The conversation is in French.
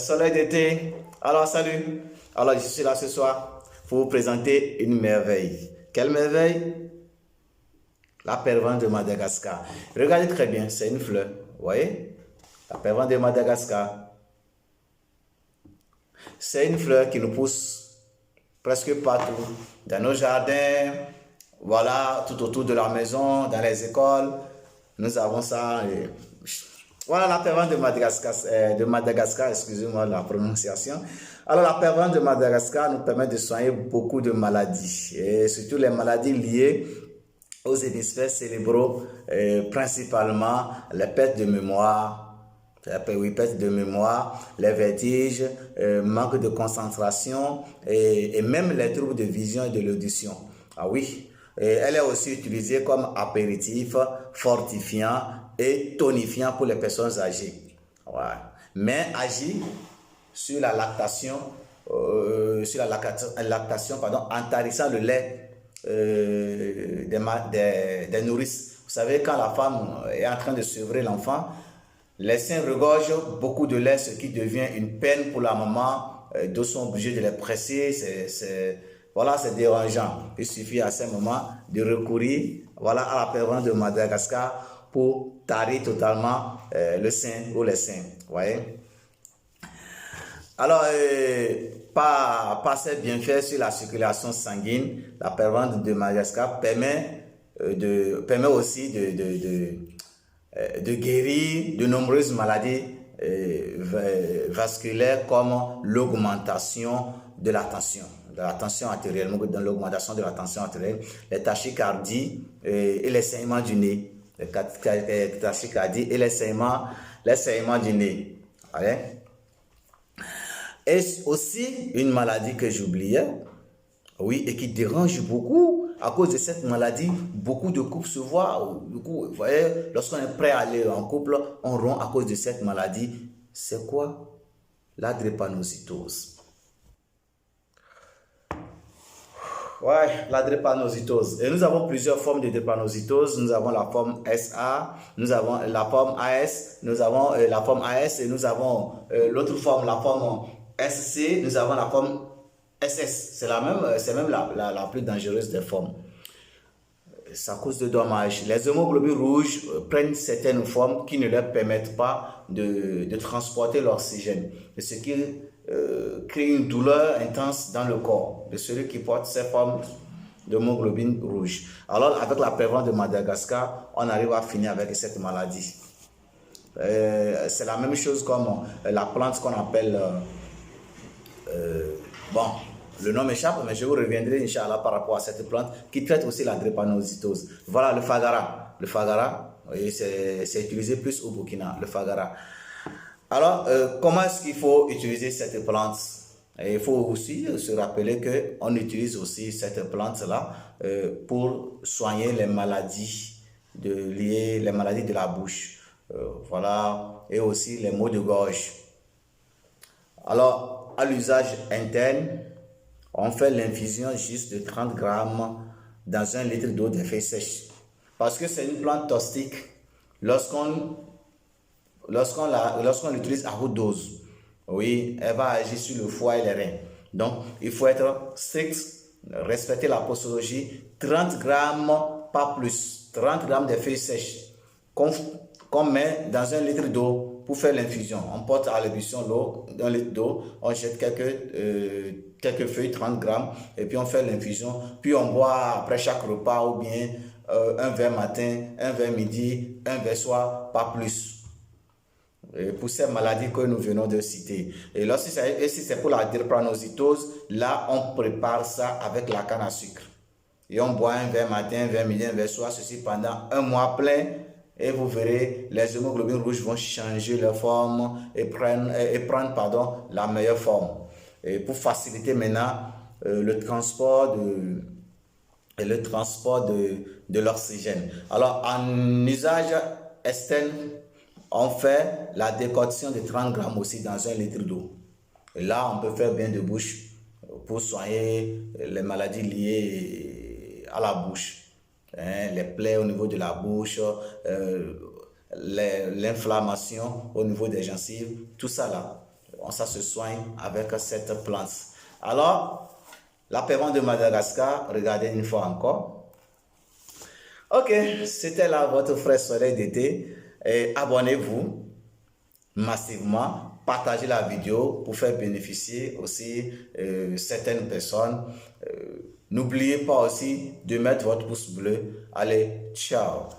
soleil d'été. Alors, salut. Alors, je suis là ce soir pour vous présenter une merveille. Quelle merveille? La pervenche de Madagascar. Regardez très bien, c'est une fleur. Vous voyez? La pervenche de Madagascar. C'est une fleur qui nous pousse presque partout. Dans nos jardins, voilà, tout autour de la maison, dans les écoles. Nous avons ça. Voilà la pervenche de Madagascar, excusez-moi la prononciation. Alors la pervenche de Madagascar nous permet de soigner beaucoup de maladies, et surtout les maladies liées aux hémisphères cérébraux, principalement les pertes de mémoire, les vertiges, manque de concentration et même les troubles de vision et de l'audition. Ah oui, et elle est aussi utilisée comme apéritif, fortifiant et tonifiant pour les personnes âgées. Ouais. Mais agit sur la lactation, en tarissant le lait des nourrices. Vous savez, quand la femme est en train de sevrer l'enfant, les seins regorgent beaucoup de lait, ce qui devient une peine pour la maman. D'autres sont obligés de les presser. Voilà, c'est dérangeant. Il suffit à ce moment de recourir à la pervenche de Madagascar pour tarir totalement le sein ou les seins. Vous voyez? Alors, par ses bienfaits sur la circulation sanguine, la pervenche de Madagascar permet aussi de guérir de nombreuses maladies vasculaires comme l'augmentation de la tension artérielle, dans l'augmentation de la tension artérielle, les tachycardies et les saignements du nez. Les tachycardies et les saignements du nez. Okay? Et aussi une maladie que j'oubliais, oui, et qui dérange beaucoup. À cause de cette maladie, beaucoup de couples se voient. Vous voyez, lorsqu'on est prêt à aller en couple, on rompt à cause de cette maladie. C'est quoi? La drépanocytose. Ouais, la drépanocytose. Et nous avons plusieurs formes de drépanocytose. Nous avons la forme SA, nous avons la forme AS, nous avons la forme AS et nous avons l'autre forme, la forme SC, nous avons la forme SS. C'est même la plus dangereuse des formes. Ça cause de dommages. Les hémoglobines rouges prennent certaines formes qui ne leur permettent pas de transporter l'oxygène. Ce qui crée une douleur intense dans le corps de celui qui porte ces formes d'hémoglobine rouge. Alors, avec la pervenche de Madagascar, on arrive à finir avec cette maladie. C'est la même chose comme la plante qu'on appelle... le nom m'échappe, mais je vous reviendrai, Inch'Allah, par rapport à cette plante qui traite aussi la drépanocytose. Voilà le fagara. Le fagara, c'est utilisé plus au Burkina, le fagara. Alors, comment est-ce qu'il faut utiliser cette plante? Et il faut aussi se rappeler qu'on utilise aussi cette plante-là pour soigner les maladies les maladies de la bouche. Voilà, et aussi les maux de gorge. Alors, à l'usage interne, on fait l'infusion juste de 30 grammes dans 1 litre d'eau de feuilles sèches. Parce que c'est une plante toxique lorsqu'on l'utilise à haute dose. Oui, elle va agir sur le foie et les reins. Donc, il faut être strict, respecter la posologie. 30 grammes, pas plus. 30 grammes de feuilles sèches qu'on met dans 1 litre d'eau pour faire l'infusion. On porte à l'ébullition l'eau, 1 litre d'eau, on jette quelques feuilles, 30 grammes, et puis on fait l'infusion. Puis on boit après chaque repas ou bien un verre matin, un verre midi, un verre soir, pas plus. Et pour ces maladies que nous venons de citer. Et si c'est pour la drépanocytose, là on prépare ça avec la canne à sucre. Et on boit un verre matin, un verre midi, un verre soir, ceci pendant 1 mois plein. Et vous verrez, les hémoglobines rouges vont changer leur forme et prendre la meilleure forme. Et pour faciliter maintenant le transport de l'oxygène. Alors, en usage externe, on fait la décoction de 30 grammes aussi dans 1 litre d'eau. Et là, on peut faire bain de bouche pour soigner les maladies liées à la bouche. Les plaies au niveau de la bouche, l'inflammation au niveau des gencives, tout ça là, ça se soigne avec cette plante. Alors, l'apéron de Madagascar, regardez une fois encore. Ok, c'était là votre frais soleil d'été. Abonnez-vous massivement, partagez la vidéo pour faire bénéficier aussi certaines personnes. N'oubliez pas aussi de mettre votre pouce bleu. Allez, ciao!